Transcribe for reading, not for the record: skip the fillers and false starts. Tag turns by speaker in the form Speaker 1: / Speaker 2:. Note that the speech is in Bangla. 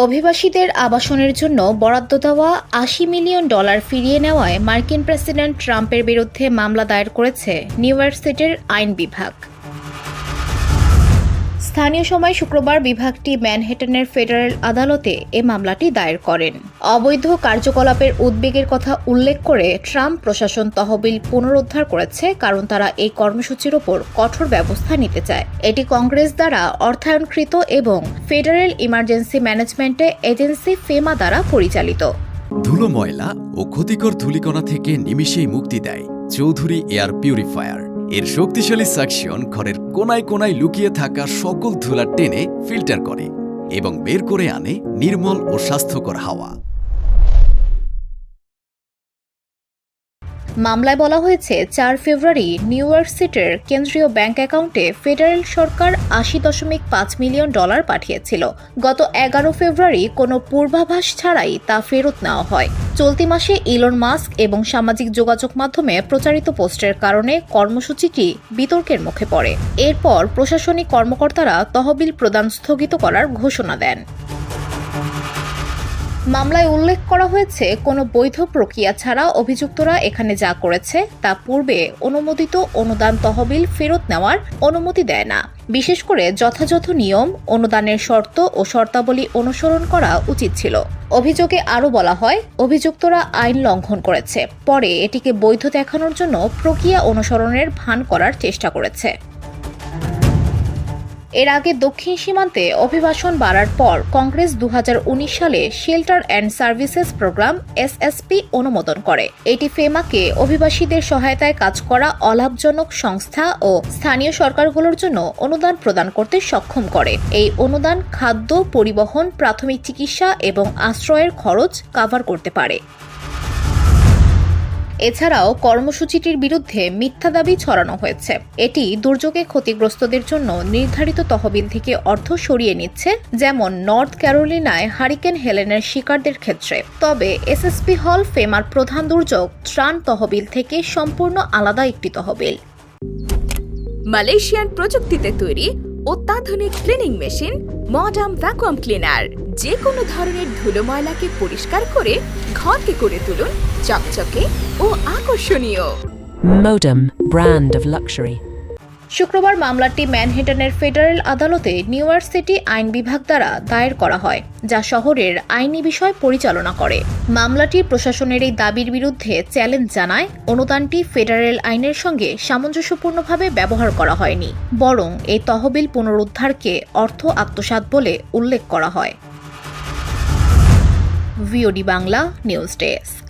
Speaker 1: অভিবাসীদের আবাসনের জন্য বরাদ্দ দেওয়া $80 মিলিয়ন ফিরিয়ে নেওয়ায় মার্কিন প্রেসিডেন্ট ট্রাম্পের বিরুদ্ধে মামলা দায়ের করেছে নিউ ইয়র্ক সিটির আইন বিভাগ। স্থানীয় সময় শুক্রবার বিভাগটি ম্যানহেটনের ফেডারেল আদালতে এ মামলাটি দায়ের করেন। অবৈধ কার্যকলাপের উদ্বেগের কথা উল্লেখ করে ট্রাম্প প্রশাসন তহবিল পুনরুদ্ধার করেছে, কারণ তারা এই কর্মসূচির ওপর কঠোর ব্যবস্থা নিতে চায়। এটি কংগ্রেস দ্বারা অর্থায়নকৃত এবং federal emergency management agency FEMA দ্বারা পরিচালিত।
Speaker 2: ধুলো, ময়লা ও ক্ষতিকর ধূলিকণা থেকে নিমিষেই মুক্তি দেয় চৌধুরী এয়ার পিউরিফায়ার। এর শক্তিশালী সাকশন ঘরের কোনায় কোনায় লুকিয়ে থাকা সকল ধুলা টেনে ফিল্টার করে এবং বের করে আনে নির্মল ও স্বাস্থ্যকর হাওয়া।
Speaker 1: মামলায় বলা হয়েছে, 4 ফেব্রুয়ারি নিউ ইয়র্ক সিটির কেন্দ্রীয় ব্যাংক অ্যাকাউন্টে ফেডারেল সরকার $80.5 মিলিয়ন পাঠিয়েছিল। গত 11 ফেব্রুয়ারি কোনো পূর্বাভাস ছাড়াই তা ফেরত নেওয়া হয়। চলতি মাসে ইলন মাস্ক এবং সামাজিক যোগাযোগ মাধ্যমে প্রচারিত পোস্টের কারণে কর্মসূচিটি বিতর্কের মুখে পড়ে। এরপর প্রশাসনিক কর্মকর্তারা তহবিল প্রদান স্থগিত করার ঘোষণা দেন। মামলায় উল্লেখ করা হয়েছে, কোনো বৈধ প্রক্রিয়া ছাড়া অভিযুক্তরা এখানে যা করেছে তা পূর্বে অনুমোদিত অনুদান তহবিল ফেরত নেওয়ার অনুমতি দেয় না। বিশেষ করে যথাযথ নিয়ম, অনুদানের শর্ত ও শর্তাবলী অনুসরণ করা উচিত ছিল। অভিযোগে আরও বলা হয়, অভিযুক্তরা আইন লঙ্ঘন করেছে, পরে এটিকে বৈধ দেখানোর জন্য প্রক্রিয়া অনুসরণের ভান করার চেষ্টা করেছে। এর আগে দক্ষিণ সীমান্তে অভিবাসন বাড়ার পর কংগ্রেস 2019 সালে shelter and services program SSP অনুমোদন করে। এটি ফেমাকে অভিবাসীদের সহায়তায় কাজ করা অলাভজনক সংস্থা ও স্থানীয় সরকারগুলোর জন্য অনুদান প্রদান করতে সক্ষম করে। এই অনুদান খাদ্য, পরিবহন, প্রাথমিক চিকিৎসা এবং আশ্রয়ের খরচ কভার করতে পারে। এছাড়াও কর্মসূচিটির বিরুদ্ধে মিথ্যা দাবি ছড়ানো হয়েছে। এটি দুর্যোগে ক্ষতিগ্রস্তদের জন্য নির্ধারিত তহবিল থেকে অর্থ সরিয়ে নিচ্ছে, যেমন নর্থ ক্যারোলিনায় হারিকেন হেলেনের শিকারদের ক্ষেত্রে। তবে SSP হল ফেমার প্রধান দুর্যোগ ত্রাণ তহবিল থেকে সম্পূর্ণ আলাদা একটি তহবিল।
Speaker 3: মালয়েশিয়ান প্রযুক্তিতে তৈরি অত্যাধুনিক cleaning machine modern vacuum cleaner যে কোনো ধরনের ধুলো ময়লাকে পরিষ্কার করে ঘরকে করে তুলুন চকচকে ও আকর্ষণীয়।
Speaker 4: Modem, brand of luxury.
Speaker 1: শুক্রবার মামলাটি ম্যানহেটনের ফেডারেল আদালতে নিউ ইয়র্ক সিটি আইন বিভাগ দ্বারা দায়ের করা হয়, যা শহরের আইনি বিষয় পরিচালনা করে। মামলাটি প্রশাসনের এই দাবির বিরুদ্ধে চ্যালেঞ্জ জানায়, অনুদানটি ফেডারেল আইনের সঙ্গে সামঞ্জস্যপূর্ণভাবে ব্যবহার করা হয়নি, বরং এই তহবিল পুনরুদ্ধারকে অর্থ আত্মসাৎ বলে উল্লেখ করা হয়। VOD Bangla news desk.